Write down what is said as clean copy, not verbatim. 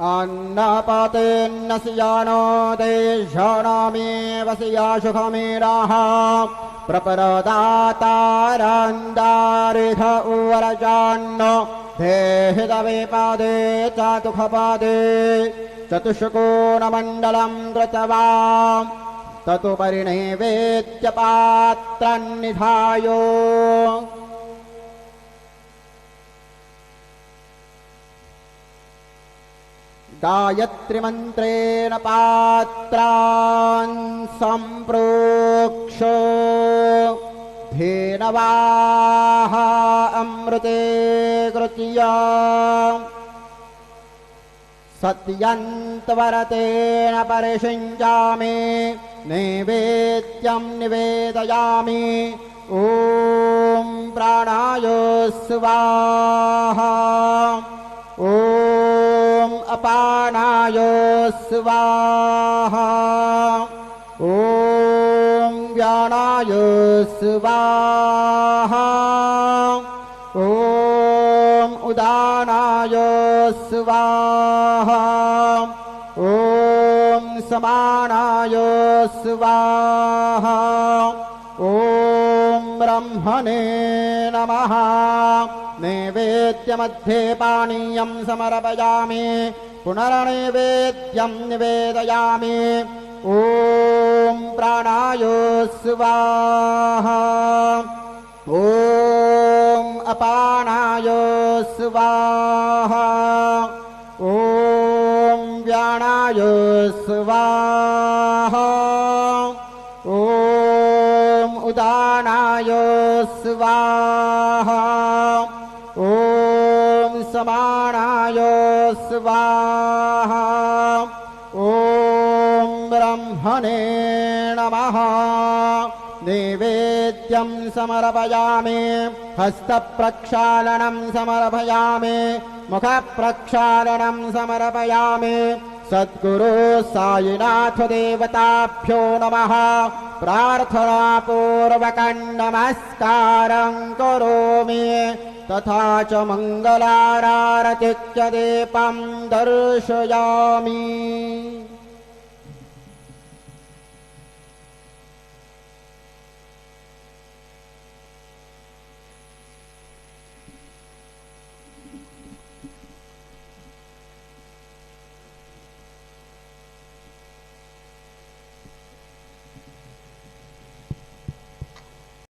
अन्नपतेन्नस्यानो देशानामेवस्याशुखमेराः प्रपरदातारन्दारिध उवरजान्नो देहितवेपादे चातुखपादे चतुष्कोणमण्डलं कृत्वा ततुपरि नैवेद्यपात्रन्निधायो गायत्रीमन्त्रेण पात्रान् सम्प्रोक्ष्य धेनवाः अमृते कृत्य सत्यन्तवरतेन परिषिञ्चामि नैवेद्यं निवेदयामि ॐ प्राणाय स्वाहा ॐ अपानाय स्वाहा ॐ व्यानाय स्वाहा ॐ उदानाय स्वाहा ॐ समानाय स्वाहा ॐ ब्रह्मणे नमः नैवेद्यमध्ये पानीयं समर्पयामि पुनर्नैवेद्यं निवेदयामि ॐ प्राणाय स्वाहा ॐ अपानाय स्वाहा ॐ व्यानाय स्वाहा ॐ उदानाय स्वाहा ॐ समानाय स्वाहा ॐ ब्रह्मणे नमः नैवेद्यं समर्पयामि हस्तप्रक्षालनं समर्पयामि मुखप्रक्षालनं समर्पयामि सद्गुरु साईनाथ देवताभ्यो नमः प्रार्थनापूर्वकं नमस्कारं करोमि तथा च मङ्गलारतिं च दीपं दर्शयामि।